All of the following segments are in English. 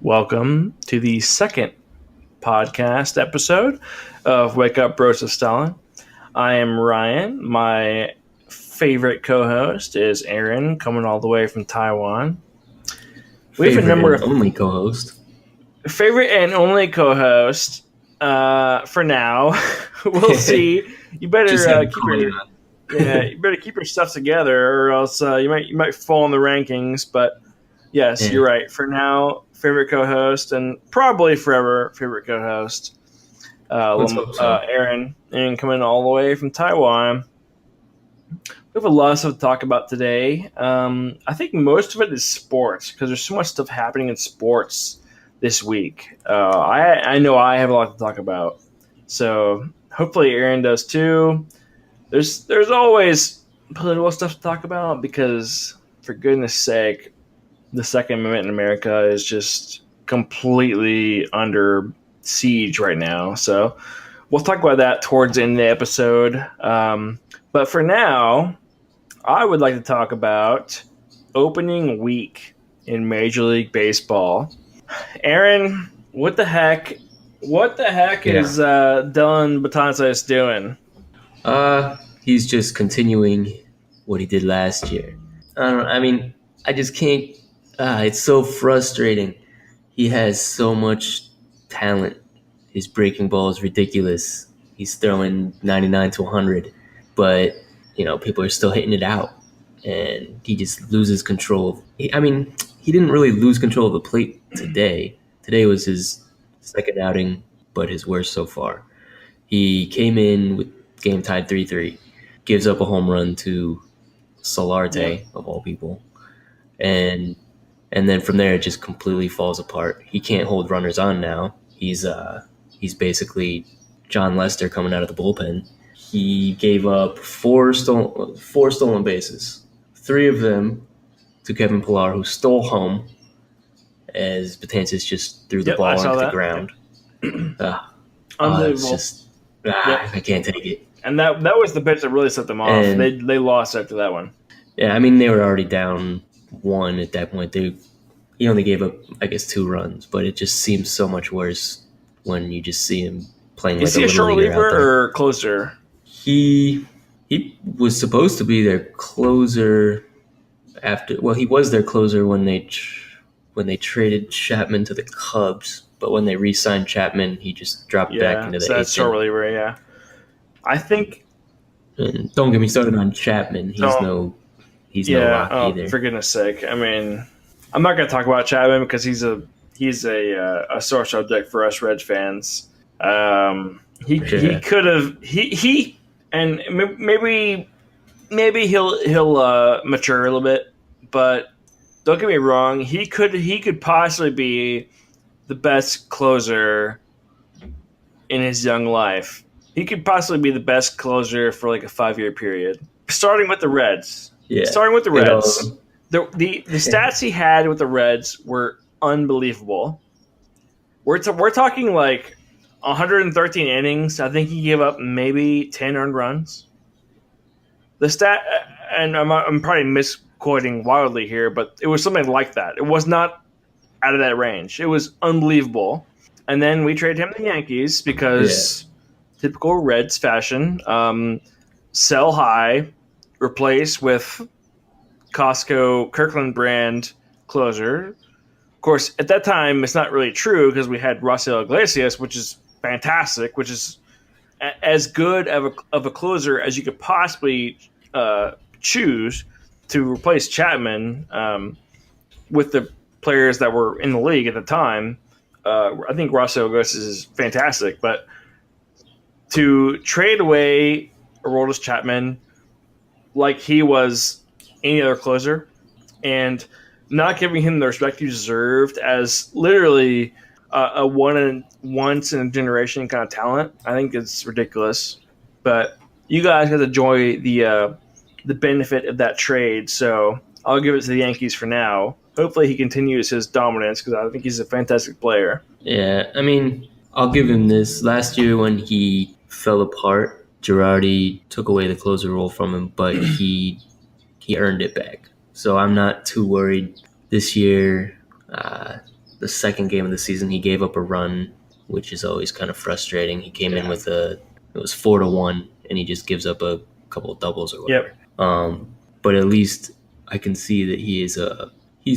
Welcome to the second podcast episode of Wake Up Brosef Stalin. I am Ryan. My favorite co-host is Aaron, coming all the way from Taiwan. We have a number of only co-host. Favorite and only co-host for now. We'll see. You better you better keep your stuff together, or else you might fall in the rankings. But yes, You're right. For now, favorite co-host and probably forever favorite co-host, Aaron, and coming all the way from Taiwan. We have a lot of stuff to talk about today. I think most of it is sports because there's so much stuff happening in sports this week. I know I have a lot to talk about, so hopefully Aaron does too. There's always political stuff to talk about because, for goodness sake, the Second Amendment in America is just completely under siege right now. So we'll talk about that towards the end of the episode. But for now, I would like to talk about opening week in Major League Baseball. Aaron, what the heck is Dylan Betances doing? He's just continuing what he did last year. I just can't. It's so frustrating. He has so much talent. His breaking ball is ridiculous. He's throwing 99 to 100, but people are still hitting it out, and he just loses control. He didn't really lose control of the plate today. Today was his second outing, but his worst so far. He came in with game tied 3-3, gives up a home run to Solarte, of all people, and then from there it just completely falls apart. He can't hold runners on now. He's basically John Lester coming out of the bullpen. He gave up four stolen bases, 3 of them to Kevin Pillar, who stole home as Betances just threw the ball into the ground. Unbelievable. I can't take it. And that was the pitch that really set them off. And they lost after that one. Yeah, they were already down 1 at that point. He only gave up, 2 runs, but it just seems so much worse when you just see him playing like a little leaguer. Is he a short reliever or closer? He was supposed to be their closer he was their closer when they traded Chapman to the Cubs, but when they re-signed Chapman, he just dropped back into the 8th. That's short reliever, yeah. I think. And don't get me started on Chapman. He's no lock either. For goodness sake! I'm not going to talk about Chapman because he's a sore subject for us Reds fans. He could have and maybe he'll mature a little bit, but don't get me wrong. He could possibly be the best closer in his young life. He could possibly be the best closer for like a 5-year period. Starting with the Reds. The stats he had with the Reds were unbelievable. We're talking like 113 innings. I think he gave up maybe 10 earned runs. The stat, and I'm probably misquoting wildly here, but it was something like that. It was not out of that range. It was unbelievable. And then we traded him to the Yankees because typical Reds fashion, sell high, replace with Costco Kirkland brand closer. Of course, at that time, it's not really true because we had Raisel Iglesias, which is fantastic, which is as good of a closer as you could possibly choose to replace Chapman with the players that were in the league at the time. I think Raisel Iglesias is fantastic, but to trade away Aroldis Chapman like he was any other closer and not giving him the respect he deserved as literally a once in a generation kind of talent, I think it's ridiculous. But you guys got to enjoy the benefit of that trade, so I'll give it to the Yankees for now. Hopefully he continues his dominance because I think he's a fantastic player. Yeah, I'll give him this. Last year when he fell apart, Girardi took away the closer role from him, but he earned it back. So I'm not too worried this year. the second game of the season, he gave up a run, which is always kind of frustrating. He came in with it was 4-1, and he just gives up a couple of doubles or whatever. Yep. But at least I can see that he's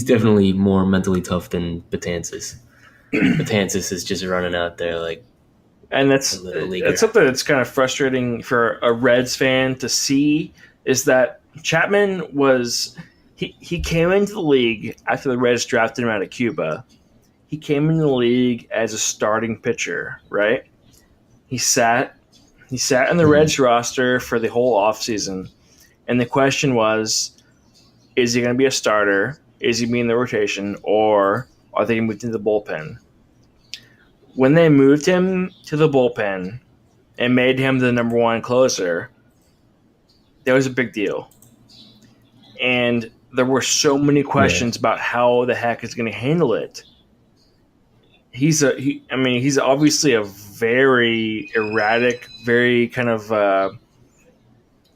definitely more mentally tough than Betances. Betances is just running out there like, and that's something that's kind of frustrating for a Reds fan to see, is that Chapman was he came into the league after the Reds drafted him out of Cuba. He came into the league as a starting pitcher, right? He sat in the Reds roster for the whole offseason, and the question was, is he going to be a starter? Is he going to be in the rotation, or are they going to move into the bullpen? When they moved him to the bullpen and made him the number one closer, that was a big deal. And there were so many questions about how the heck he's going to handle it. He's obviously a very erratic, very kind of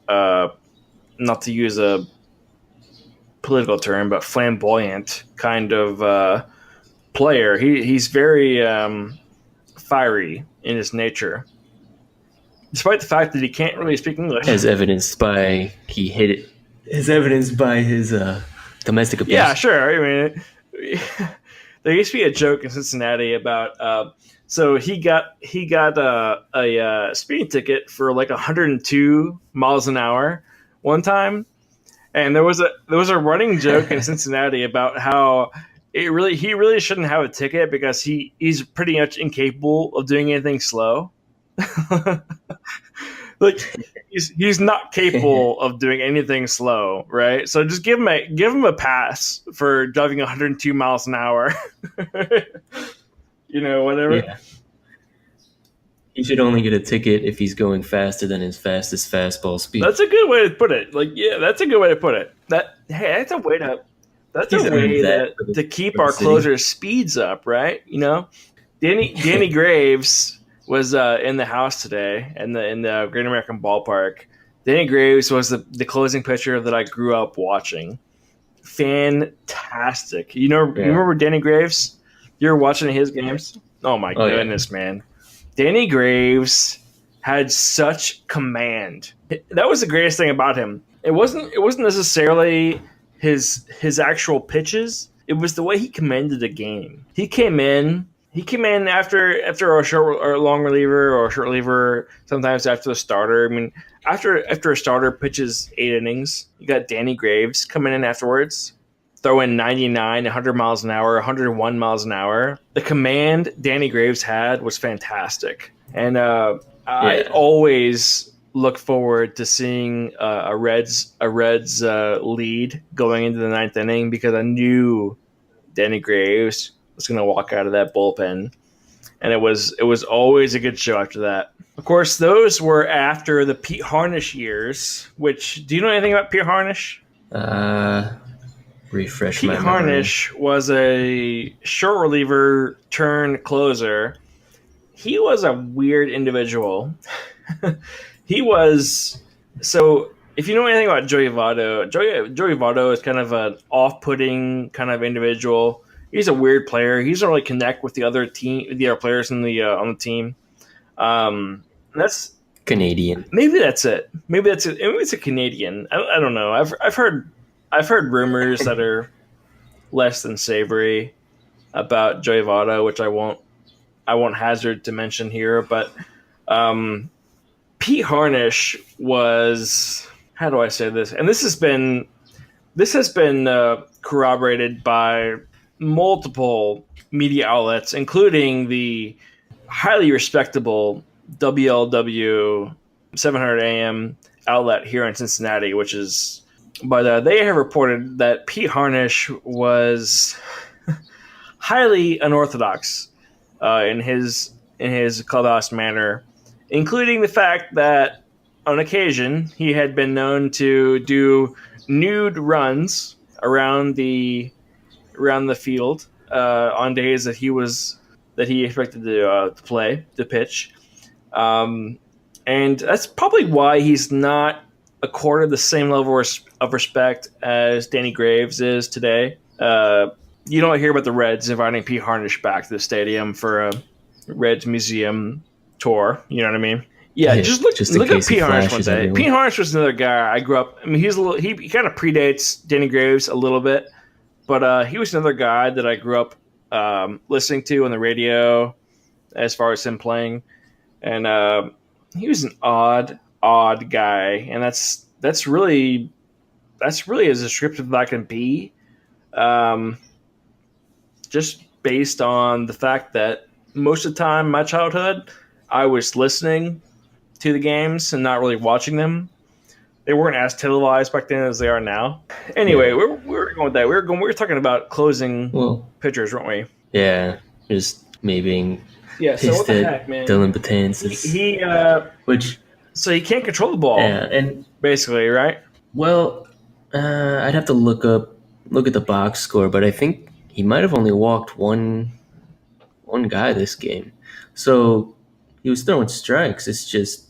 not to use a political term, but flamboyant kind of player. He's very fiery in his nature, despite the fact that he can't really speak English. As evidenced by his domestic abuse. Yeah, sure. I mean, there used to be a joke in Cincinnati about so he got a speeding ticket for like 102 miles an hour one time, and there was a running joke in Cincinnati about how he really shouldn't have a ticket because he's pretty much incapable of doing anything slow. Like he's not capable of doing anything slow, right? So just give him a pass for driving 102 miles an hour. Whatever. Yeah. He should only get a ticket if he's going faster than his fastest fastball speed. That's a good way to put it. That's a good way to put it. That's a way to keep our closers' speeds up, right? Danny Graves was in the house today in the Great American Ballpark. Danny Graves was the closing pitcher that I grew up watching. Fantastic. You remember Danny Graves? You were watching his games? Oh my goodness, man. Danny Graves had such command. That was the greatest thing about him. It wasn't necessarily his actual pitches. It was the way he commanded the game. He came in after a short or long reliever or a short reliever, sometimes after the starter. I mean, after a starter pitches 8 innings, you got Danny Graves coming in afterwards, throwing 99, 100 miles an hour, 101 miles an hour. The command Danny Graves had was fantastic. And I always look forward to seeing a Reds lead going into the 9th inning, because I knew Danny Graves was going to walk out of that bullpen, and it was always a good show after that. Of course, those were after the Pete Harnisch years. Which, do you know anything about Pete Harnisch? Refresh my memory. Pete Harnisch was a short reliever turned closer. He was a weird individual. He was so. If you know anything about Joey Votto, Joey Votto is kind of an off-putting kind of individual. He's a weird player. He doesn't really connect with the other players on the team. That's Canadian. Maybe that's it. Maybe it's a Canadian. I don't know. I've heard rumors that are less than savory about Joey Votto, which I won't hazard to mention here. But Pete Harnisch was, how do I say this? And this has been corroborated by multiple media outlets, including the highly respectable WLW 700 AM outlet here in Cincinnati, but they have reported that Pete Harnisch was highly unorthodox in his clubhouse manner, including the fact that on occasion he had been known to do nude runs around the field on days that he expected to pitch, and that's probably why he's not accorded the same level of respect as Danny Graves is today. you don't hear about the Reds inviting Pete Harnish back to the stadium for a Reds museum tour. You know what I mean? Yeah, Yeah, just look just in look up case he Pete Harnish one flashes day. Pete everyone. Harnish was another guy I grew up. I mean, he kind of predates Danny Graves a little bit, but he was another guy that I grew up listening to on the radio as far as him playing, and he was an odd guy, and that's really as descriptive as I can be. Um, just based on the fact that most of the time in my childhood, I was listening to the games and not really watching them. They weren't as televised back then as they are now. Anyway, Yeah. we were going with that. We were talking about closing Well, pitchers, weren't we? yeah, just me being Yeah. So what pissed the at heck, man? Dylan He, Betances, he which, so he can't control the ball, yeah, and basically, right? well, I'd have to look at the box score, but I think he might have only walked one guy this game, so he was throwing strikes. It's just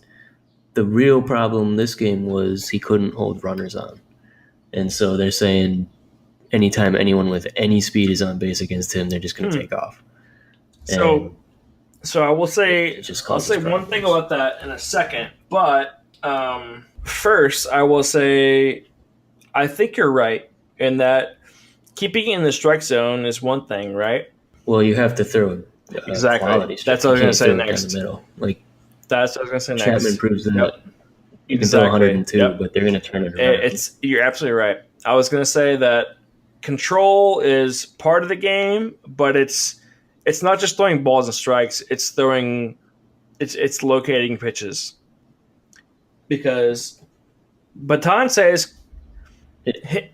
the real problem this game was he couldn't hold runners on, and so they're saying anytime anyone with any speed is on base against him, they're just going to Hmm. take off, So and so I will it say just I'll causes say one thing problems. about that in a second, but first I will say I think you're right in that keeping it in the strike zone is one thing, right? Well, you have to throw a Exactly. quality That's strike. what I You was going to can't say throw it down the next. middle. Like That's what I was going to say Chapman next. proves Yep. that you can throw Exactly. 102, Yep. but they're going to turn it around. It's you're absolutely right. I was going to say that control is part of the game, but it's not just throwing balls and strikes. It's locating pitches because Baton says It, hit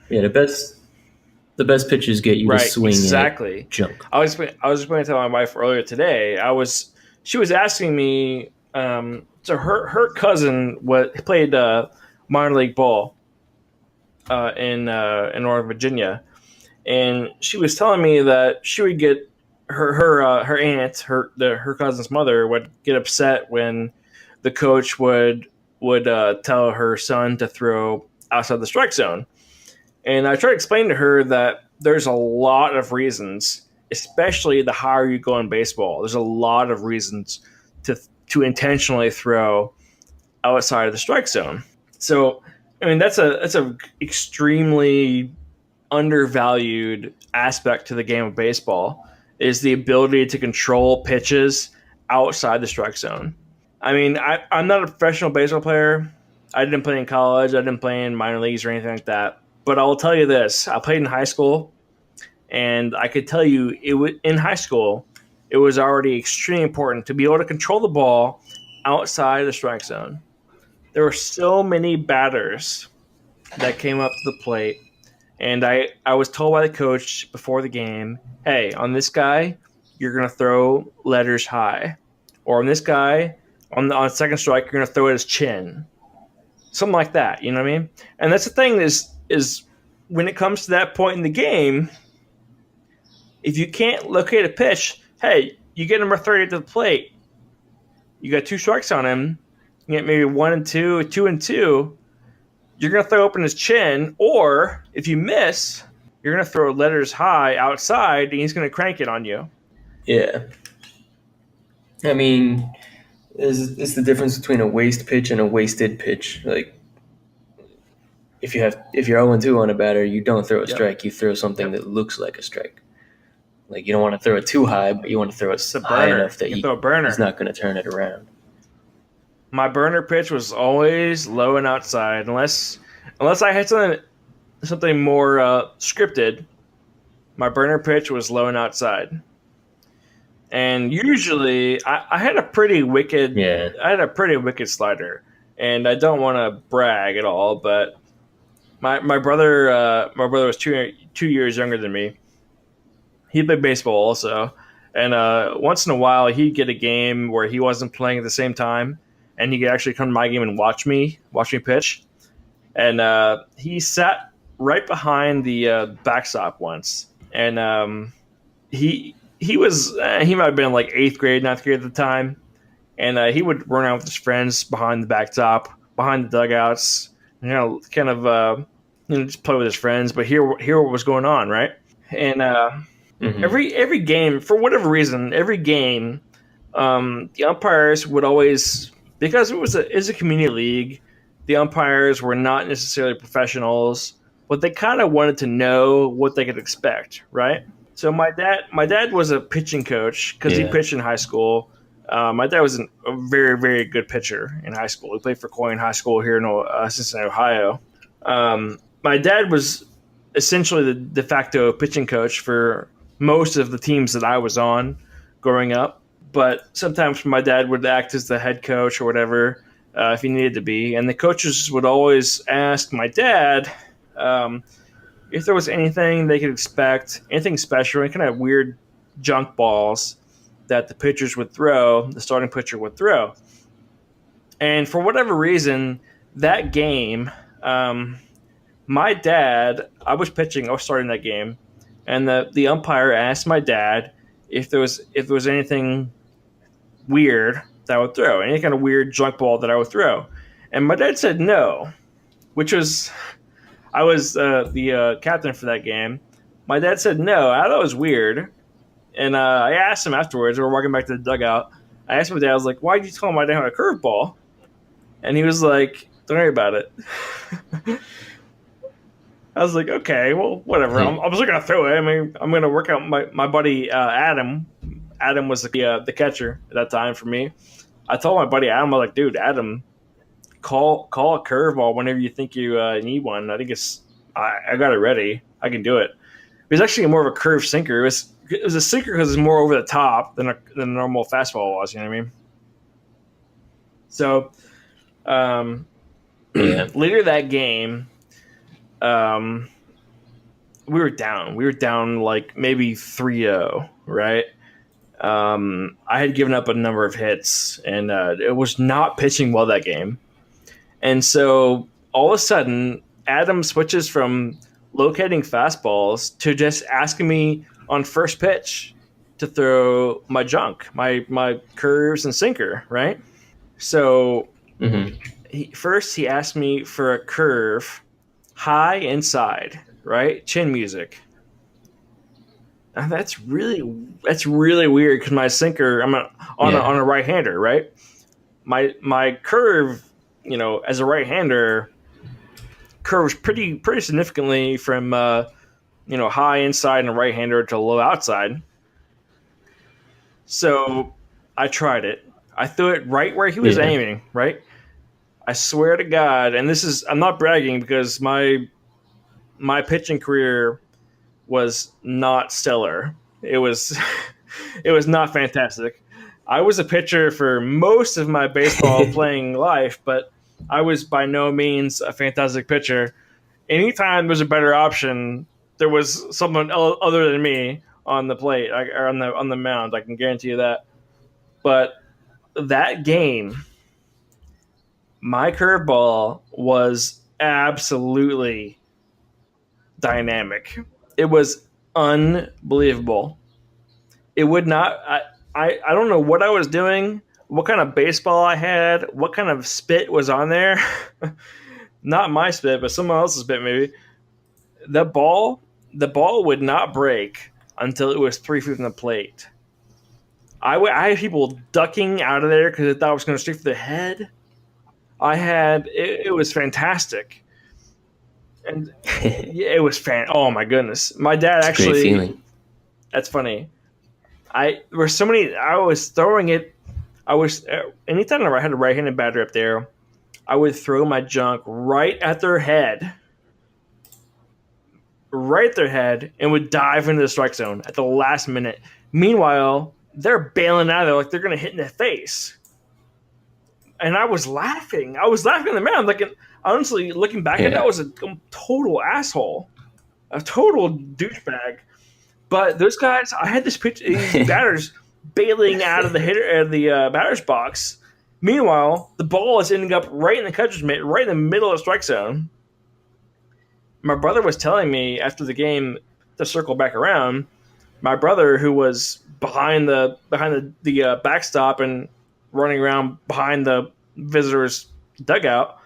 yeah, the best pitchers get you to right swing at exactly. junk. I was going to tell my wife earlier today. She was asking me. So her cousin played minor league ball in Northern Virginia, and she was telling me that she would get her aunt her cousin's mother would get upset when the coach would tell her son to throw outside the strike zone. And I tried to explain to her that there's a lot of reasons, especially the higher you go in baseball. There's a lot of reasons to to intentionally throw outside of the strike zone. So, I mean, that's a extremely undervalued aspect to the game of baseball is the ability to control pitches outside the strike zone. I mean, I'm not a professional baseball player. I didn't play in college. I didn't play in minor leagues or anything like that. But I will tell you this: I played in high school, and I could tell you in high school. It was already extremely important to be able to control the ball outside the strike zone. There were so many batters that came up to the plate, and I was told by the coach before the game, hey, on this guy, you're going to throw letters high. Or on this guy, on second strike, you're going to throw at his chin. Something like that, you know what I mean? And that's the thing is when it comes to that point in the game, if you can't locate a pitch, hey, you get number 30 to the plate, you got two strikes on him, you get maybe 1 and 2, 2 and 2, you're going to throw open his chin, or if you miss, you're going to throw letters high outside, and he's going to crank it on you. Yeah, I mean, it's the difference between a waste pitch and a wasted pitch. Like if you're 0-2 on a batter, you don't throw a Yep. strike. You throw something Yep. that looks like a strike. Like you don't want to throw it too high, but you want to throw it It's a high burner. enough that You can throw a burner. he's not going to turn it around. My burner pitch was always low and outside, unless I had something more scripted. My burner pitch was low and outside, and usually I had a pretty wicked Yeah, I had a pretty wicked slider, and I don't want to brag at all, but my brother was 2 years younger than me. He played baseball also, and once in a while he'd get a game where he wasn't playing at the same time, and he could actually come to my game and watch me pitch. And he sat right behind the backstop once, and he might have been like eighth grade, ninth grade at the time, and he would run out with his friends behind the backstop, behind the dugouts, kind of just play with his friends, but hear what was going on, right? And Hmm. every game, for whatever reason, every game, the umpires would always, because it's a community league, the umpires were not necessarily professionals, but they kind of wanted to know what they could expect, right? So my dad was a pitching coach because he Yeah. pitched in high school. My dad was a very, very good pitcher in high school. He played for Coyne High School here in Cincinnati, Ohio. My dad was essentially the de facto pitching coach for most of the teams that I was on growing up. But sometimes my dad would act as the head coach or whatever if he needed to be. And the coaches would always ask my dad um, if there was anything they could expect, anything special, any kind of weird junk balls that the pitchers would throw, the starting pitcher would throw. And for whatever reason, that game, my dad, I was pitching, I was starting that game, and the umpire asked my dad if there was anything weird that I would throw, any kind of weird junk ball that I would throw, and my dad said no, which was I was the captain for that game. My dad said no. I thought it was weird, and I asked him afterwards. We were walking back to the dugout. I asked my dad, I was like, "Why did you tell my dad a curveball?" And he was like, "Don't worry about it." I was like, okay, well, whatever. I'm just gonna throw it. I mean, I'm gonna work out my buddy Adam. Adam was the catcher at that time for me. I told my buddy Adam, I was like, dude, Adam, call a curveball whenever you think you need one. I think I got it ready. I can do it. It was actually more of a curve sinker. It was a sinker because it's more over the top than a normal fastball was. You know what I mean? So um, Yeah. later that game, um, we were down. We were down like maybe 3-0, right? I had given up a number of hits, and it was not pitching well that game. And so all of a sudden, Adam switches from locating fastballs to just asking me on first pitch to throw my junk, my curves and sinker, right? So Hmm. first he asked me for a curve high inside, right? Chin music. And that's really weird because my sinker, I'm Yeah. on a right hander, right? My curve, as a right hander, curves pretty significantly from high inside and a right hander to low outside. So I tried it. I threw it right where he was Yeah. aiming. Right. I swear to God, and I'm not bragging because my pitching career was not stellar. It was it was not fantastic. I was a pitcher for most of my baseball playing life, but I was by no means a fantastic pitcher. Anytime there's a better option, there was someone other than me on the plate or on the mound. I can guarantee you that. But that game, my curveball was absolutely dynamic. It was unbelievable. It would not. I don't know what I was doing, what kind of baseball I had, what kind of spit was on there. Not my spit, but someone else's spit maybe. The ball, the ball would not break until it was 3 feet from the plate. I had people ducking out of there because they thought it was going to straight for the head. It was fantastic, and It's yeah, it was Oh my goodness, my dad a great actually. feeling. That's funny. There were so many. I was throwing it. I was anytime I had a right-handed batter up there, I would throw my junk right at their head, and would dive into the strike zone at the last minute. Meanwhile, they're bailing out of there like they're going to hit in the face. And I was laughing. I was laughing in the man. Like, honestly, looking back at that, I Yeah. was a total asshole, a total douchebag. But those guys, I had these batters bailing out of the batter's box. Meanwhile, the ball is ending up right in the catcher's mitt, right in the middle of the strike zone. My brother was telling me after the game to circle back around. My brother, who was behind the backstop and running around behind the visitors' dugout,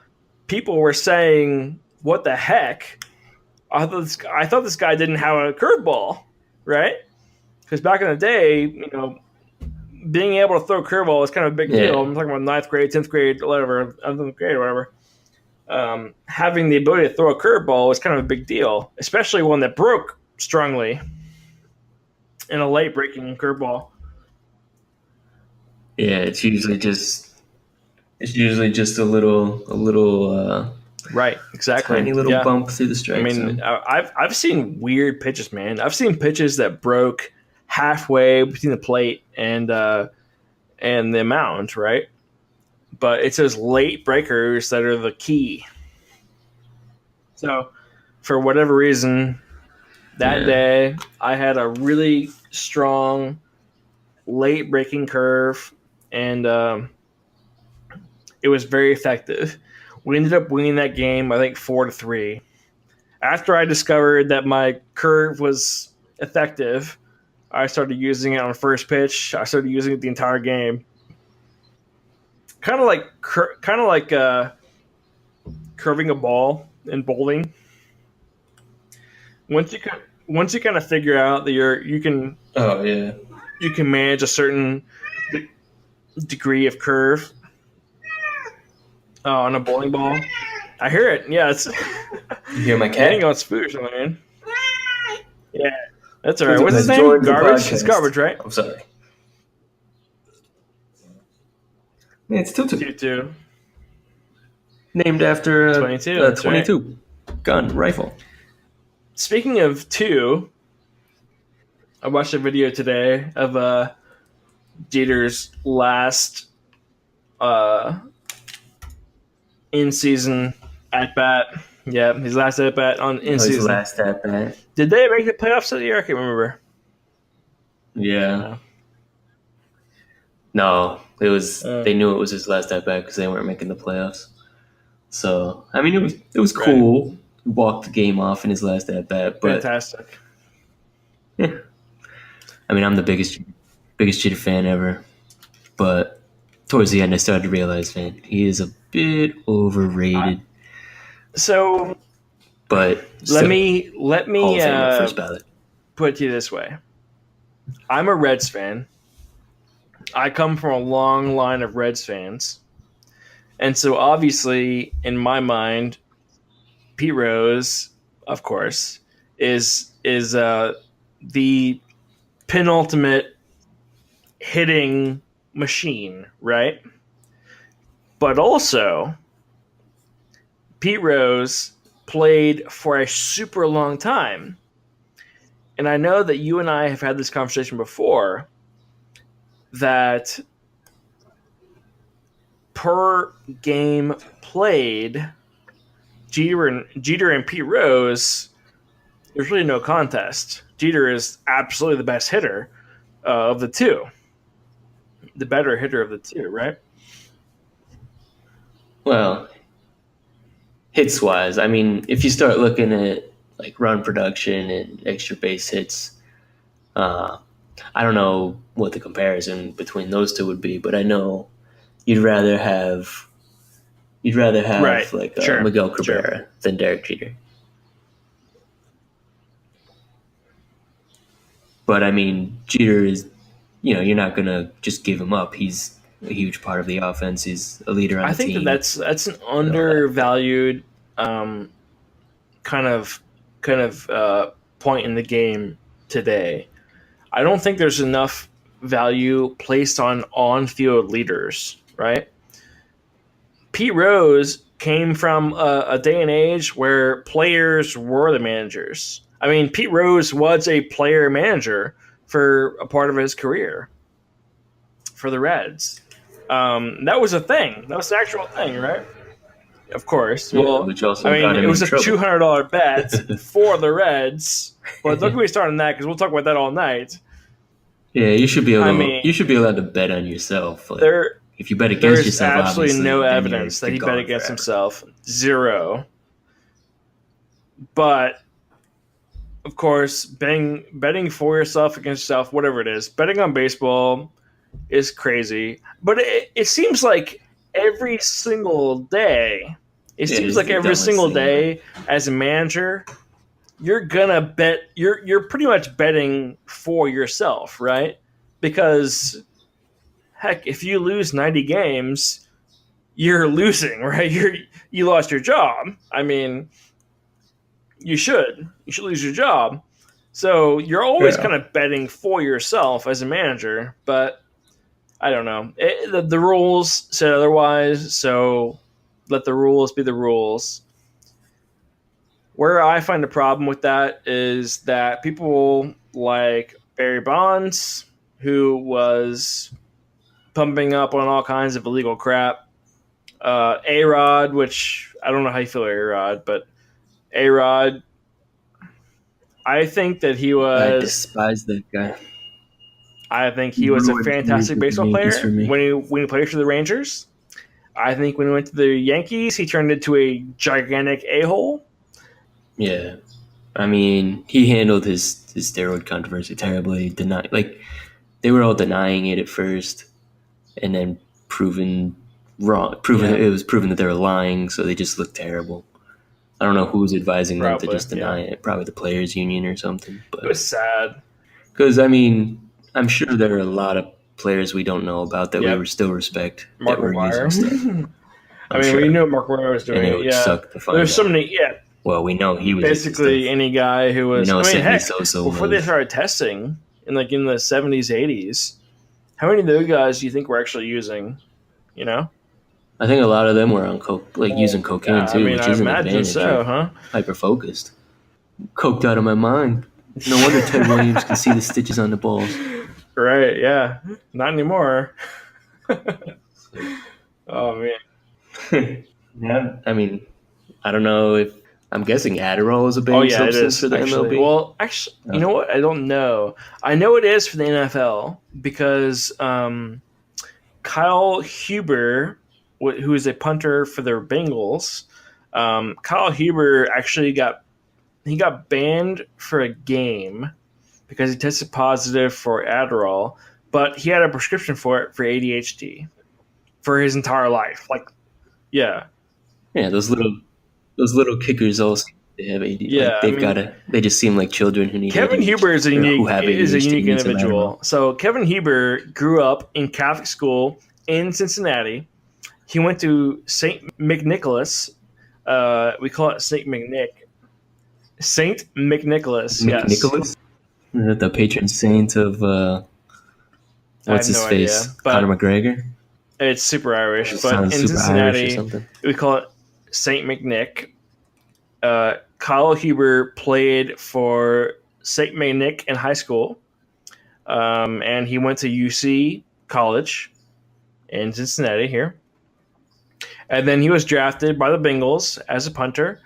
people were saying, "What the heck?" I thought this guy didn't have a curveball, right? Because back in the day, being able to throw a curveball was kind of a big deal. Yeah, I'm talking about ninth grade, 10th grade, whatever, 11th grade, or whatever. Having the ability to throw a curveball was kind of a big deal, especially one that broke strongly in a late breaking curveball. yeah. It's usually just a little Right, exactly. tiny little Yeah. bump through the I strike mean, zone. I've seen weird pitches, man. I've seen pitches that broke halfway between the plate and the mound, right? But it's those late breakers that are the key. So, for whatever reason, that Yeah, day I had a really strong late breaking curve, and it was very effective. We ended up winning that game, I think 4-3. After I discovered that my curve was effective, I started using it on first pitch. I started using it the entire game. Kind of like curving a ball in bowling. Once you once you kind of figure out that oh yeah. you can manage a certain degree of curve on a bowling ball. I hear it. Yeah, it's You hear my getting cat? on spoon or something, man. Yeah, that's all right. Has What's his name? joined the Garbage. It's podcast. garbage, right? I'm sorry. Yeah, it's Tutu, 2-2. named after 22. a That's right. 22 gun rifle. Speaking of two, I watched a video today of Jeter's last uh, in season at bat. Yeah, his last at bat on in Oh, his season. last at bat. Did they make the playoffs that year? I can't remember. Yeah. No. No, it was. Uh, They knew it was his last at bat because they weren't making the playoffs. So I mean, it was Right. cool. He walked the game off in his last at bat, but Fantastic. yeah. I mean, I'm the biggest Jeter fan ever, but towards the end, I started to realize, man, he is a bit overrated. So But let still, me Hall of Famer, first ballot. put it to you this way. I'm a Reds fan. I come from a long line of Reds fans. And so obviously, in my mind, Pete Rose, of course, is the penultimate hitting machine, right? But also, Pete Rose played for a super long time. And I know that you and I have had this conversation before that per game played, Jeter and Pete Rose, there's really no contest. Jeter is absolutely the best hitter of the two, the better hitter of the two, right? Well, hits wise, I mean, if you start looking at like run production and extra base hits, I don't know what the comparison between those two would be, but I know you'd rather have Right. like Sure. Miguel Sure. Cabrera than Derek Jeter. But I mean, Jeter is, you're not gonna just give him up. He's a huge part of the offense. He's a leader on I the think team. that's an all that. undervalued kind of point in the game today. I don't think there's enough value placed on field leaders, right? Pete Rose came from a day and age where players were the managers. I mean, Pete Rose was a player manager for a part of his career for the Reds. That was a thing. That was an actual thing, right? Of course. Yeah, Well, which also I mean, got him it was in a trouble. $200 bet for the Reds, but don't get me started on that because we'll talk about that all night. Yeah, you should be able. I mean, you should be allowed to bet on yourself. Like, there if you bet against there's yourself, absolutely obviously, no then evidence that you're he bet gone against forever. himself. Zero. But of course, betting for yourself against yourself, whatever it is, betting on baseball is crazy. But it seems like every single day, it Yeah, seems it's like the every dumbest single thing ever. day as a manager, you're gonna bet you're pretty much betting for yourself, right? Because heck, if you lose 90 games, you're losing, right? You lost your job. I mean, you should lose your job. So you're always Yeah. kind of betting for yourself as a manager, but I don't know. The rules said otherwise, so let the rules be the rules. Where I find the problem with that is that people like Barry Bonds, who was pumping up on all kinds of illegal crap, A Rod, which I don't know how you feel A Rod, but A Rod, I think that he I was. despise that guy. I think He he was a ruined years fantastic with the baseball Yankees player for me. when he played for the Rangers. I think when he went to the Yankees, he turned into a gigantic a hole. Yeah. I mean, he handled his steroid controversy terribly. They were all denying it at first, and then proven wrong. Proven Yeah, it was proven that they were lying, so they just looked terrible. I don't know who was advising them to probably. just Yeah, deny it. Probably the players' union or something. it But was sad. because I mean, I'm sure there are a lot of players we don't know about that we Yep, were still respect that Mark were using stuff. McGuire. I I'm mean, we sure, knew what Mark McGuire was and it doing. would Yeah, suck to there's find so out. many. Yeah, Well, we know he was into basically stuff. any guy who We was. know I mean, Sammy heck, Sosa before they was. started testing in the 70s, 80s, how many of those guys do you think were actually using? You know? I think a lot of them were on coke, like using Yeah, cocaine I too, mean, which I is an imagine advantage. You're so, huh? hyper focused. Coked out of my mind. No wonder Ted Williams can see the stitches on the balls. Right? Yeah, not anymore. Oh man. Yeah. I mean, I don't know if I'm guessing Adderall is a Oh banned yeah, it substance is for the actually. MLB. Well, actually, you No. know what? I don't know. I know it is for the NFL because Kyle Huber, who is a punter for the Bengals, Kyle Huber actually got banned for a game because he tested positive for Adderall, but he had a prescription for it for ADHD for his entire life. Like, yeah, Yeah, those little kickers also they have AD. yeah. Like I mean, they just seem like children who need Kevin Huber is a ADHD or who unique have is a ADHD unique need some Adderall. individual. So Kevin Huber grew up in Catholic school in Cincinnati. He went to Saint McNicholas. We call it Saint McNick. Saint McNicholas. Yes, McNicholas, the patron saint of I what's have his no idea, face, Conor but McGregor. it's super Irish. It But sounds in super Irish or Cincinnati, something. we call it Saint McNick. Kyle Huber played for Saint McNick in high school, and he went to UC College in Cincinnati here. And then he was drafted by the Bengals as a punter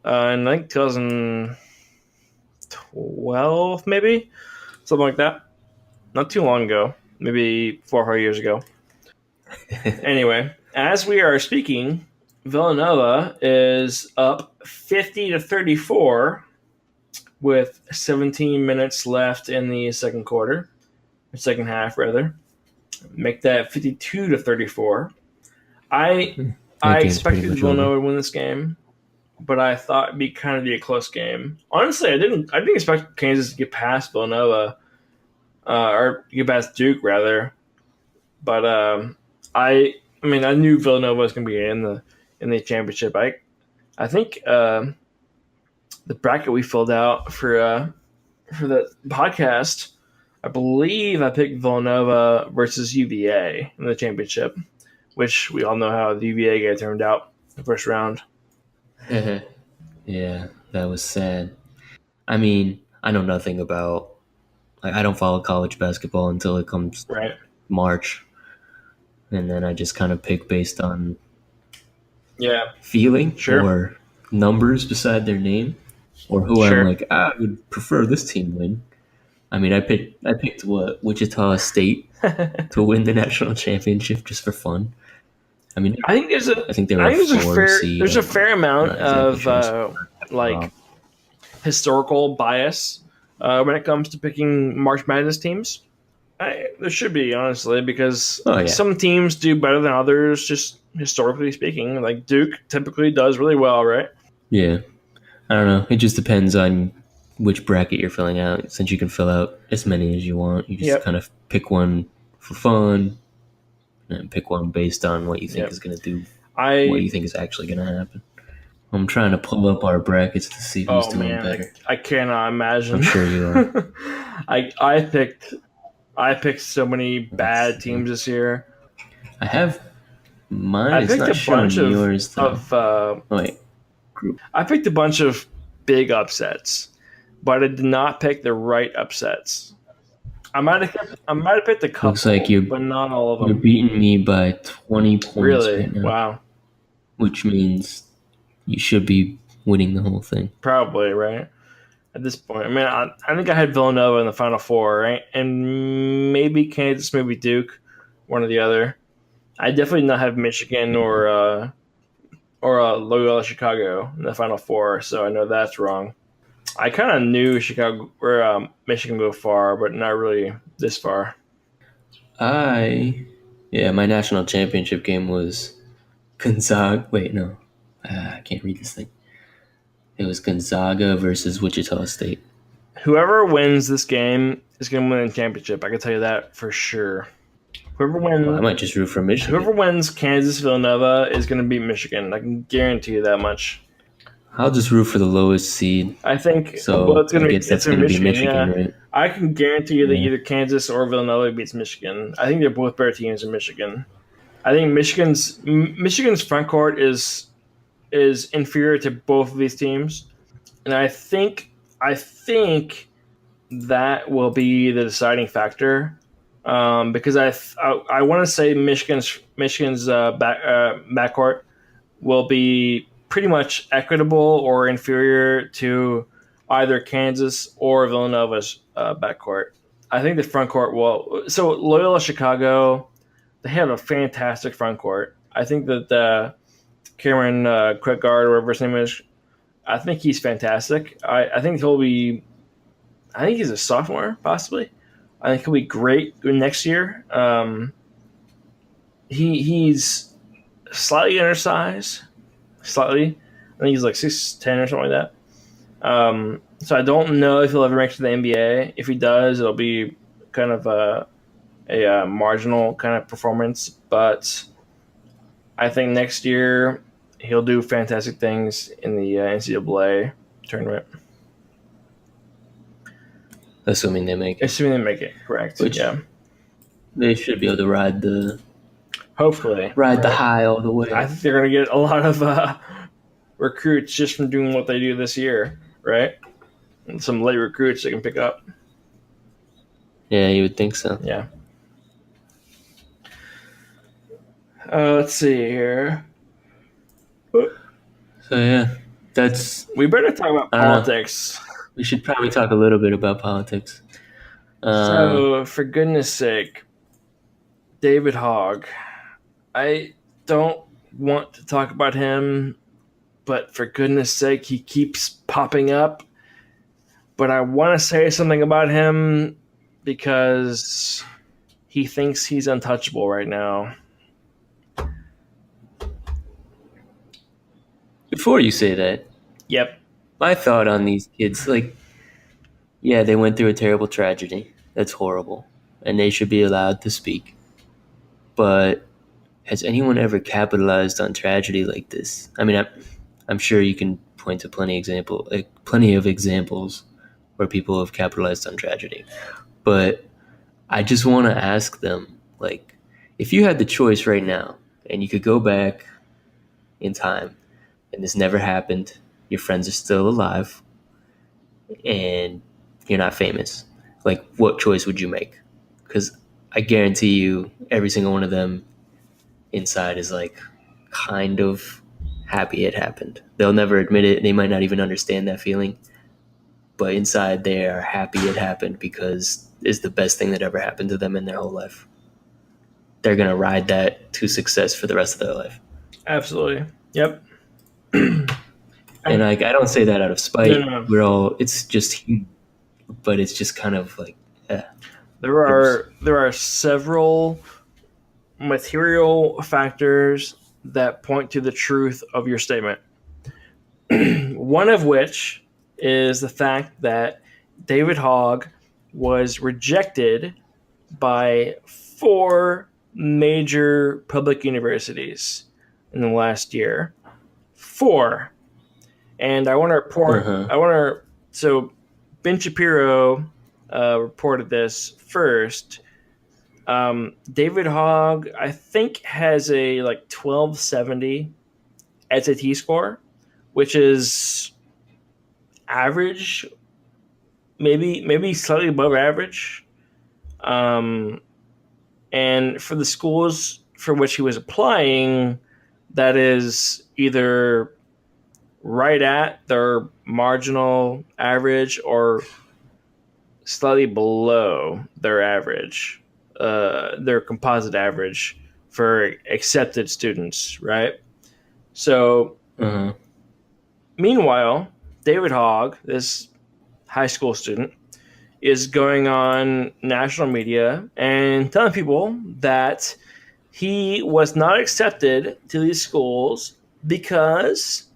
in I think 2012, maybe something like that. Not too long ago, maybe 4 or 5 years ago. Anyway, as we are speaking, Villanova is up 50-34 with 17 minutes left in the second quarter, or second half rather. Make that 52-34. I That I game's pretty expected much over. Villanova to win this game, but I thought it'd be kind of be a close game. Honestly, I didn't expect Kansas to get past Villanova or get past Duke rather. But I mean I knew Villanova was going to be in the championship. I think the bracket we filled out for the podcast, I believe I picked Villanova versus UVA in the championship, which we all know how the UVA game turned out in the first round. Yeah, that was sad. I mean, I know nothing about. I don't follow college basketball until it comes Right. March, and then I just kind of pick based on Yeah. feeling Sure. or numbers beside their name, or who I'm Sure. like, I would prefer this team win. I mean, I picked what Wichita State I to win the national championship just for fun. I mean, think I think they were I a think four seed. there's a fair I'm amount not exactly of sure. like historical bias when it comes to picking March Madness teams. There should be honestly because Oh yeah, some teams do better than others, just historically speaking. Like Duke typically does really well, right? yeah. I don't know. It just depends on which bracket you're filling out. Since you can fill out as many as you want, you just Yep. kind of pick one for fun and pick one based on what you think Yep. is going to do, what I you think is actually going to happen. I'm trying to pull up our brackets to see who's Oh doing man, better. I cannot I'm imagine. sure you are. I picked so many Let's bad see. teams this year. I have mine. I It's picked a not bunch showing yours though. of uh, Oh, wait, group. I picked a bunch of big upsets, but I did not pick the right upsets. I might have picked a Looks like couple, but not all of you're them. beating me by 20 points Really? right now, Wow. which means you should be winning the whole thing. Probably right at this point. I mean, I think I had Villanova in the Final Four, right, and maybe Kansas, maybe Duke, one or the other. I definitely did not have Michigan or Loyola Chicago in the Final Four, so I know that's wrong. I kind of knew Chicago or Michigan go far, but not really this far. I, yeah, my national championship game was Gonzaga. Wait, no, I can't read this thing. It was Gonzaga versus Wichita State. Whoever wins this game is going to win the championship. I can tell you that for sure. Whoever Well, I wins, might just root for whoever Michigan. wins Kansas Villanova is going to beat Michigan. I can guarantee you that much. I'll just root for the lowest seed. I think. Well, So I guess it's that's gonna going be to be Michigan. Michigan, Yeah, right? I can guarantee you that Yeah. either Kansas or Villanova beats Michigan. I think they're both better teams in Michigan. I think Michigan's front court is inferior to both of these teams, and I think that will be the deciding factor. Because I want to say Michigan's backcourt will be pretty much equitable or inferior to either Kansas or Villanova's backcourt. I think the front court will. So Loyola Chicago, they have a fantastic front court. I think that Cameron Quickguard, or whatever his name is, I think he's fantastic. I think he'll be. I think he's a sophomore, possibly. I think he'll be great next year. He's slightly undersized, slightly. I think he's like 6'10" or something like that. So I don't know if he'll ever make it to the NBA. If he does, it'll be kind of a marginal kind of performance. But I think next year he'll do fantastic things in the NCAA tournament, Assuming they make it. assuming they make it. Correct. Which Yeah. they should be able to Hopefully. ride the Right. high all the way. I think they're going to get a lot of recruits just from doing what they do this year, right? And some late recruits they can pick up. Yeah, you would think so. Yeah. Let's see here. So yeah, that's. We better talk about I don't know. politics. We should probably talk a little bit about politics. So, for goodness sake, David Hogg. I don't want to talk about him, but for goodness sake, he keeps popping up. But I want to say something about him because he thinks he's untouchable right now. Before you say that, Yep. my thought on these kids, like, yeah, they went through a terrible tragedy. That's horrible, and they should be allowed to speak. But has anyone ever capitalized on tragedy like this? I mean, I'm sure you can point to plenty of examples where people have capitalized on tragedy. But I just want to ask them, like, if you had the choice right now and you could go back in time and this never happened, your friends are still alive, and you're not famous, like, what choice would you make? Because I guarantee you, every single one of them inside is like kind of happy it happened. They'll never admit it. They might not even understand that feeling, but inside they are happy it happened because it's the best thing that ever happened to them in their whole life. They're gonna ride that to success for the rest of their life. Absolutely. Yep. And like, I don't say that out of spite. No. We're all, it's just, but it's just kind of like, There are several material factors that point to the truth of your statement. One of which is the fact that David Hogg was rejected by 4 major public universities in the last year. 4. And I want to report, Uh-huh. so Ben Shapiro reported this first. David Hogg, I think, has a like 1270 SAT score, which is average, maybe slightly above average. Um, and for the schools for which he was applying, that is either right at their marginal average or slightly below their average, their composite average for accepted students, right? So, Uh-huh. meanwhile, David Hogg, this high school student, is going on national media and telling people that he was not accepted to these schools because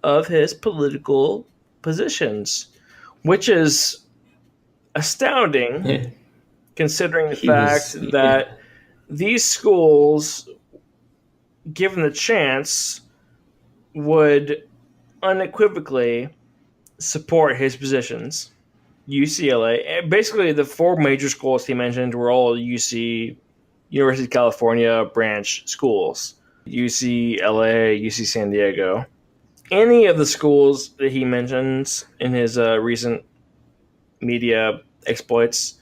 of his political positions, which is astounding Yeah. considering the He fact was, yeah. that these schools, given the chance, would unequivocally support his positions. UCLA, basically the 4 major schools he mentioned were all University of California branch schools. UCLA, UC San Diego. Any of the schools that he mentions in his recent media exploits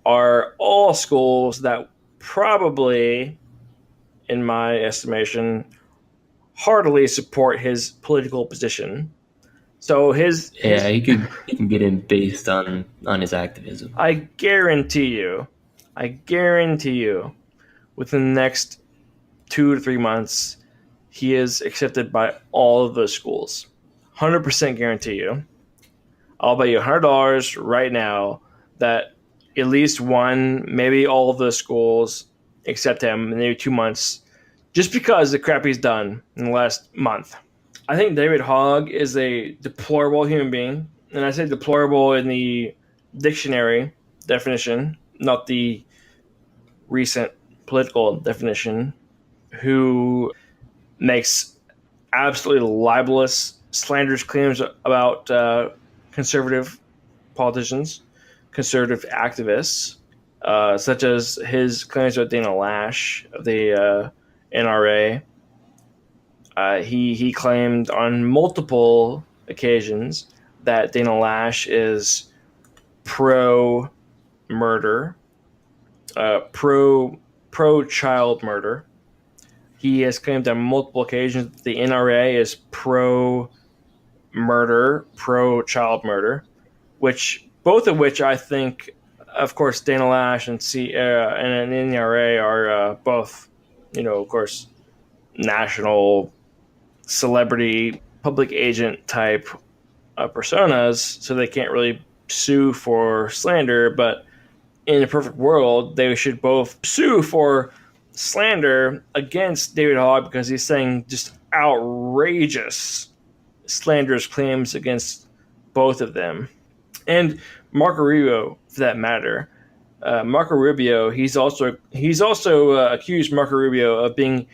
are all schools that probably, in my estimation, heartily support his political position. So Yeah, his he can get in based on his activism. I guarantee you, within the next 2 to 3 months, he is accepted by all of those schools. 100% guarantee you. I'll bet you $100 right now that at least one, maybe all of those schools accept him in maybe 2 months, just because of the crap he's done in the last month. I think David Hogg is a deplorable human being, and I say deplorable in the dictionary definition, not the recent political definition, who makes absolutely libelous, slanderous claims about conservative politicians, conservative activists, such as his claims about Dana Lash of the NRA. He claimed on multiple occasions that Dana Lash is pro murder, pro child murder. He has claimed on multiple occasions that the NRA is pro murder, pro child murder, which both of which I think, of course, Dana Lash and and NRA are both, of course, national celebrity public agent type personas, so they can't really sue for slander. But in a perfect world, they should both sue for slander against David Hogg because he's saying just outrageous slanderous claims against both of them. And Marco Rubio, for that matter. Marco Rubio, he's also accused Marco Rubio of being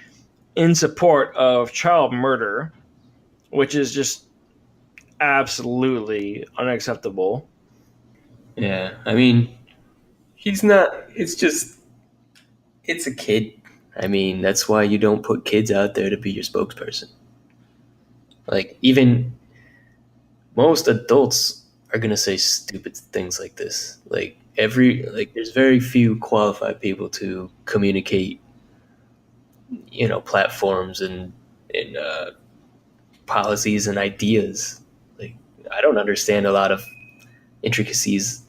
in support of child murder, which is just absolutely unacceptable. Yeah, I mean, he's not. It's just it's a kid. I mean, that's why you don't put kids out there to be your spokesperson. Like even most adults are gonna say stupid things like this. There's very few qualified people to communicate, platforms and policies and ideas. Like I don't understand a lot of intricacies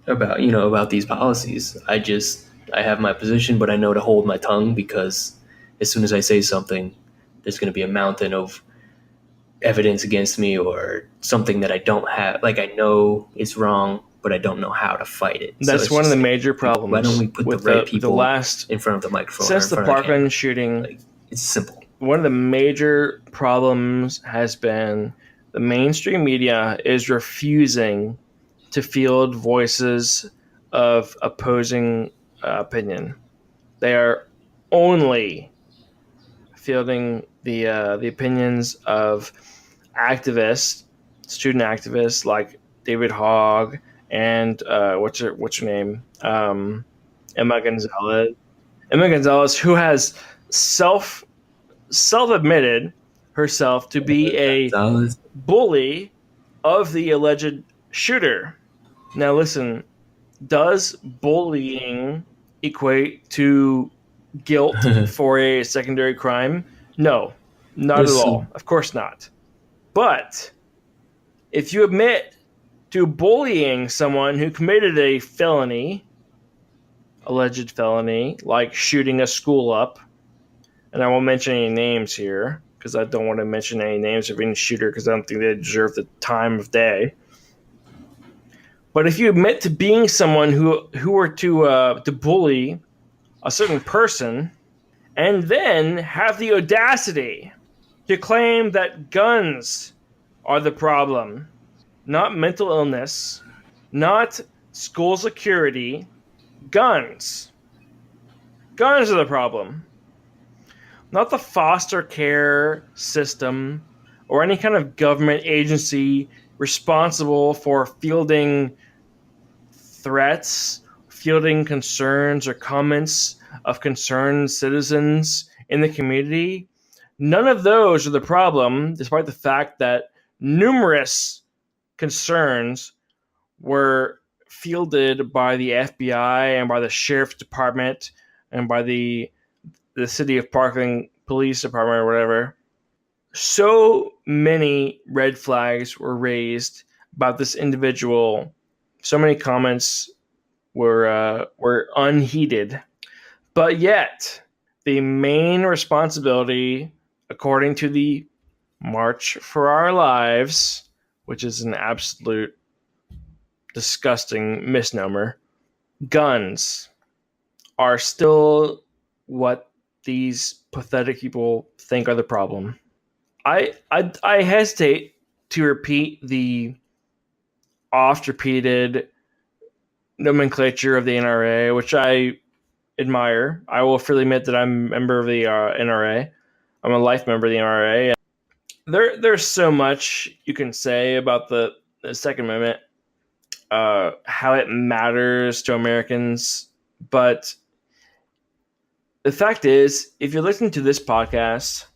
about these policies. I have my position, but I know to hold my tongue because as soon as I say something, there's going to be a mountain of evidence against me or something that I don't have. Like I know it's wrong, but I don't know how to fight it. So That's it's one of just the like, major why don't problems we put the with right the people last in front of the microphone or since in the front of the camera? Parkland shooting. Like it's simple. one of the major problems has been the mainstream media is refusing to field voices of opposing opinion. They are only fielding the opinions of activists, student activists like David Hogg and what's her name, Emma Gonzalez. Emma Gonzalez, who has self self admitted herself to be a Gonzalez. bully of the alleged shooter. Now, listen, does bullying equate to guilt for a secondary crime? No, not at There's all. some. Of course not. But if you admit to bullying someone who committed a felony, alleged felony, like shooting a school up, and I won't mention any names here because I don't want to mention any names of any shooter because I don't think they deserve the time of day. But if you admit to being someone who were to bully a certain person, and then have the audacity to claim that guns are the problem, not mental illness, not school security, guns. Guns are the problem, not the foster care system or any kind of government agency responsible for fielding threats, fielding concerns or comments of concerned citizens in the community. None of those are the problem, despite the fact that numerous concerns were fielded by the FBI and by the sheriff's department and by the city of Parkland police department or whatever. So many red flags were raised about this individual. So many comments were unheeded. But yet, the main responsibility, according to the March for Our Lives, which is an absolute disgusting misnomer, guns are still what these pathetic people think are the problem. I hesitate to repeat the oft repeated nomenclature of the NRA, which I admire. I will freely admit that I'm a member of the NRA. I'm a life member of the NRA. There's so much you can say about the Second Amendment, how it matters to Americans, but the fact is, if you're listening to this podcast,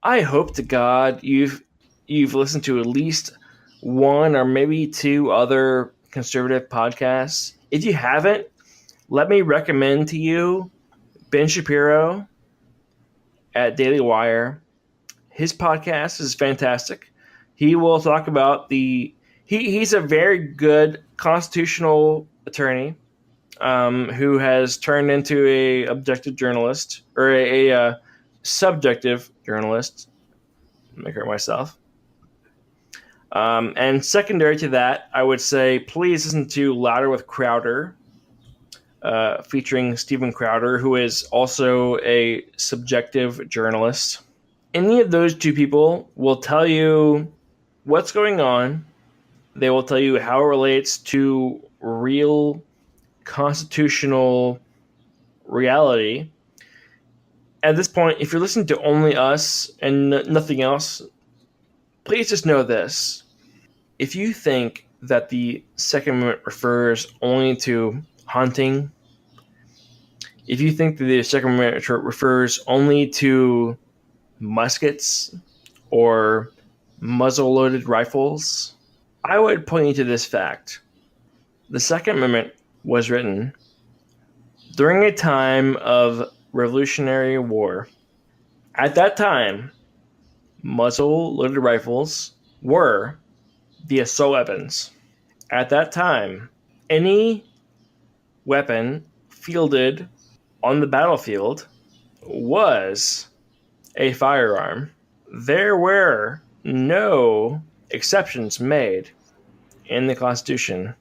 I hope to God you've listened to at least one or maybe two other conservative podcasts. If you haven't, let me recommend to you Ben Shapiro at Daily Wire. His podcast is fantastic. He will talk about he's a very good constitutional attorney who has turned into a objective journalist or a subjective journalist. Make it myself. And secondary to that, I would say please listen to Louder with Crowder, featuring Stephen Crowder, who is also a subjective journalist. Any of those two people will tell you what's going on. They will tell you how it relates to real constitutional reality. At this point, if you're listening to only us and nothing else, please just know this. If you think that the Second Amendment refers only to hunting, if you think that the Second Amendment refers only to muskets or muzzle loaded rifles, I would point you to this fact. The Second Amendment was written during a time of Revolutionary War. At that time, muzzle loaded rifles were the assault weapons. At that time, any weapon fielded on the battlefield was a firearm. There were no exceptions made in the Constitution.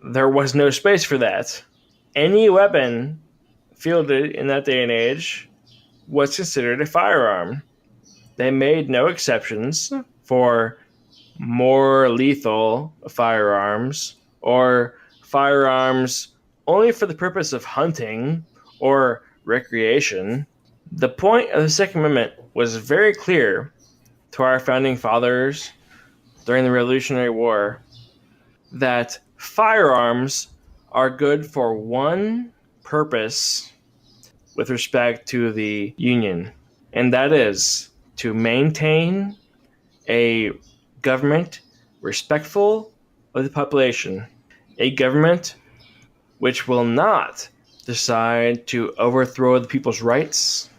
There was no space for that. Any weapon fielded in that day and age was considered a firearm. They made no exceptions for more lethal firearms or firearms only for the purpose of hunting or recreation. The point of the Second Amendment was very clear to our founding fathers during the Revolutionary War that firearms are good for one purpose with respect to the Union, and that is to maintain a government respectful of the population, a government which will not decide to overthrow the people's rights,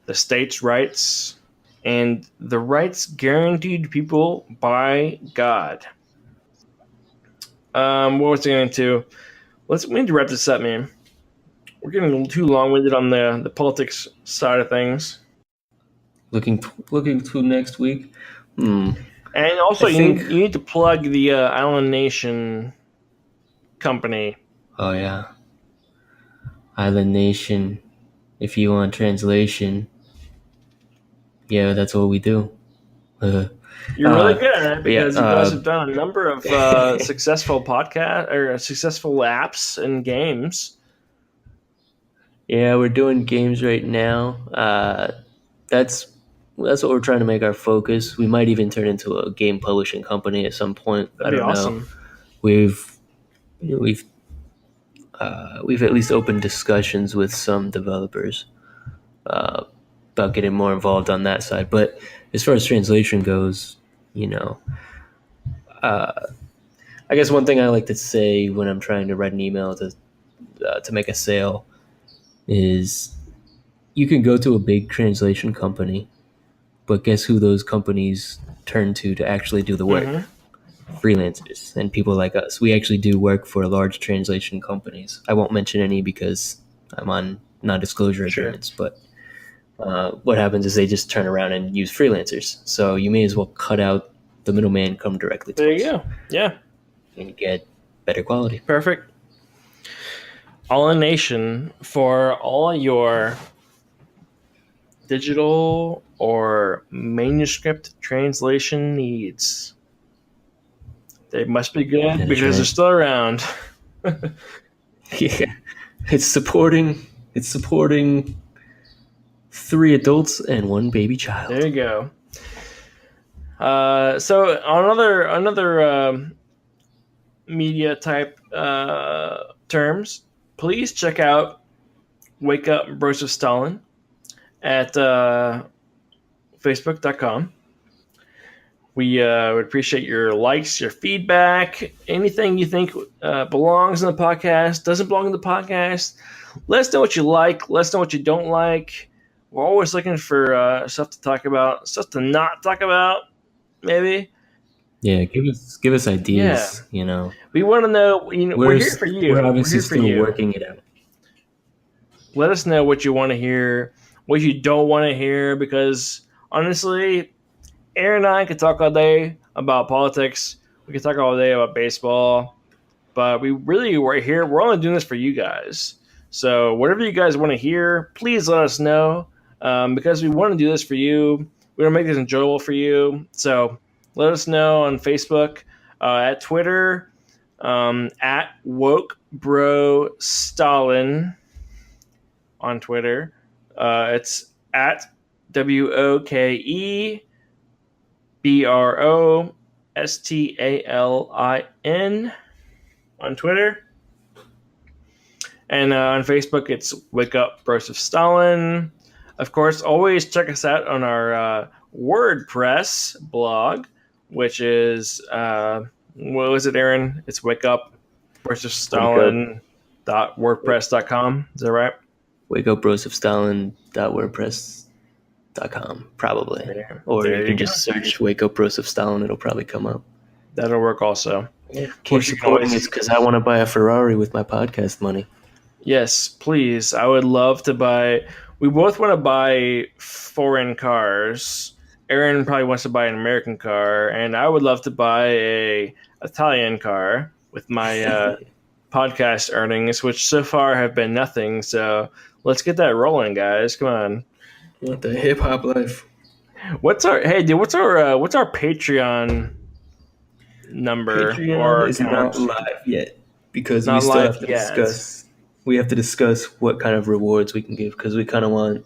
the state's rights, and the rights guaranteed to people by God. What was I going to? We need to wrap this up, man. We're getting a little too long-winded on the politics side of things. Looking to next week. And also, I think. you need to plug the Island Nation company. Oh yeah, Island Nation. If you want translation, yeah, that's what we do. You're really good at it because you guys have yeah, done a number of successful podcast or successful apps and games. yeah, we're doing games right now. That's what we're trying to make our focus. We might even turn into a game publishing company at some point. That'd I be don't know. awesome. We've we've at least opened discussions with some developers about getting more involved on that side. But as far as translation goes, you know, I guess one thing I like to say when I'm trying to write an email to make a sale is you can go to a big translation company, but guess who those companies turn to actually do the work? Mm-hmm. Freelancers and people like us. We actually do work for large translation companies. I won't mention any because I'm on non-disclosure agreements, but what happens is they just turn around and use freelancers. So you may as well cut out the middleman, come directly to There us. you go. Yeah. And you get better quality. Perfect. All in Nation for all your digital or manuscript translation needs. They must be good That is because they're right. still around. Yeah. It's supporting 3 adults and 1 baby child. There you go. So on another media type terms, please check out Wake Up Brosef Stalin at facebook.com. We would appreciate your likes, your feedback, anything you think belongs in the podcast, doesn't belong in the podcast. Let us know what you like. Let us know what you don't like. We're always looking for stuff to talk about, stuff to not talk about, maybe. Yeah, give us ideas. Yeah. You know, We want to know. We're here for you. We're obviously here for still you. working it out. Let us know what you want to hear, what you don't want to hear, because honestly, Aaron and I could talk all day about politics. We could talk all day about baseball, but we're here. We're only doing this for you guys. So whatever you guys want to hear, please let us know, because we want to do this for you. We want to make this enjoyable for you. So let us know on Facebook, at Twitter, at Woke Bro Stalin on Twitter. It's at WOKEBROSTALIN on Twitter. And on Facebook, it's Wake Up Brosef Stalin. Of course, always check us out on our WordPress blog, which is, what was it, Aaron? It's Wake Up Brosef Stalin.wordpress.com. Is that right? WakeUpBrosefStalin.wordpress.com, probably. Or you can just search Wake Up Brosef Stalin, it'll probably come up. That'll work also. Yeah, keep supporting this because I want to buy a Ferrari with my podcast money. Yes, please. I would love to buy. We both want to buy foreign cars. Aaron probably wants to buy an American car, and I would love to buy a Italian car with my podcast earnings, which so far have been nothing. So let's get that rolling, guys. Come on. Want the hip hop life? What's our Patreon number Patreon or is not account? live yet because we Not still have live to yet. discuss. We have to discuss what kind of rewards we can give because we kind of want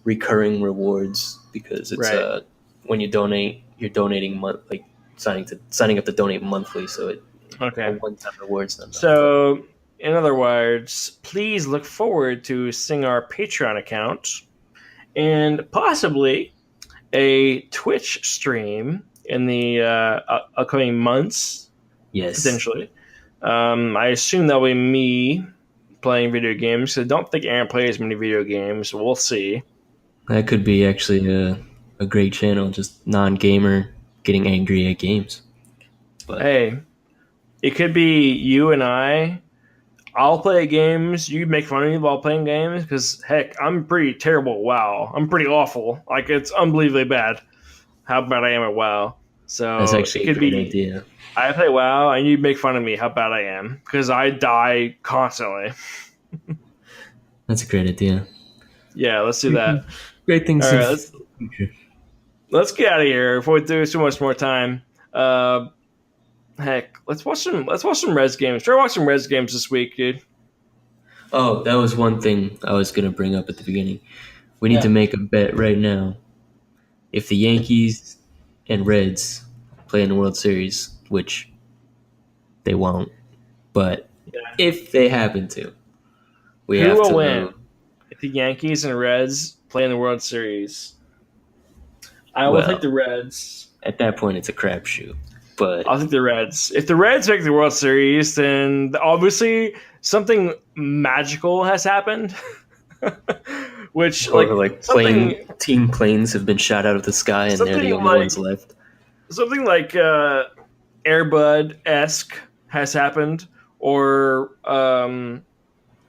recurring rewards because it's Right. when you donate, you're donating like signing up to donate monthly, so a Okay. one time reward's not enough. But So, in other words, please look forward to seeing our Patreon account and possibly a Twitch stream in the upcoming months, yes, potentially. I assume that'll be me playing video games. I don't think Aaron plays many video games. We'll see. that could be actually a great channel, just non gamer getting angry at games. But Hey, it could be you and I. I'll play games. You make fun of me while playing games because heck, I'm pretty terrible at WoW. I'm pretty awful. Like it's unbelievably bad how bad I am at WoW. that's So it actually a could great be idea. I play WoW and you make fun of me how bad I am because I die constantly. That's a great idea. Yeah, let's do that. Great All things in right, the let's future. let's get out of here before we do too much more time. Uh, heck, let's watch some Reds games. Try to watch some Reds games this week, dude. Oh, that was one thing I was gonna bring up at the beginning. We need to Yeah, make a bet right now. If the Yankees and Reds play in the World Series, which they won't, but yeah. if they happen to, we Who have will to. win if the Yankees and Reds play in the World Series? I will take Well, the Reds. at that point, it's a crapshoot. But I'll take the Reds. If the Reds make the World Series, then obviously something magical has happened. Which or like like something team planes have been shot out of the sky, and they're the something only ones left. something like Airbud esque has happened, or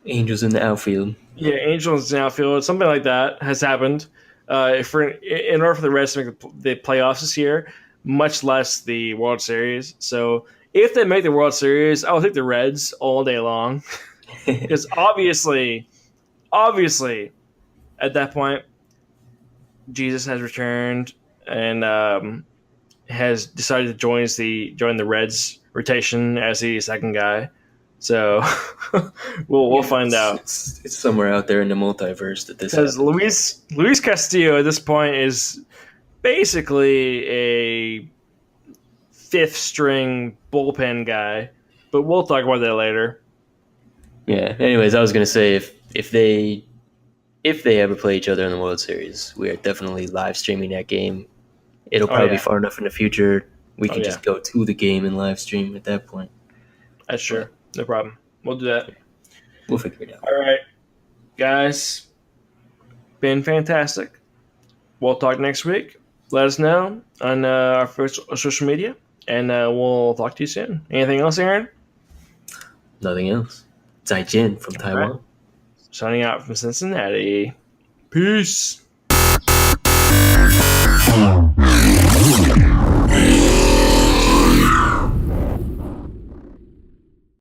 Angels in the outfield. yeah, Angels in the outfield, something like that has happened. In order for the Reds to make the playoffs this year, much less the World Series. So if they make the World Series, I'll take the Reds all day long because obviously, at that point, Jesus has returned and has decided to join the Reds rotation as the second guy. So we'll Yeah, find out it's somewhere out there in the multiverse that this because happens. Luis Castillo at this point is basically a fifth string bullpen guy, but we'll talk about that later. Yeah. Anyways, I was gonna say if they ever play each other in the World Series, we are definitely live streaming that game. It'll Oh probably be yeah, far enough in the future we oh can yeah, just go to the game and live stream at that point. that's But sure, no problem. We'll do that. we'll figure it out. All right, guys, been fantastic. We'll talk next week. Let us know on our first social media, and we'll talk to you soon. Anything else, Aaron? Nothing else. Zaijian from All right. Taiwan. Signing out from Cincinnati. Peace.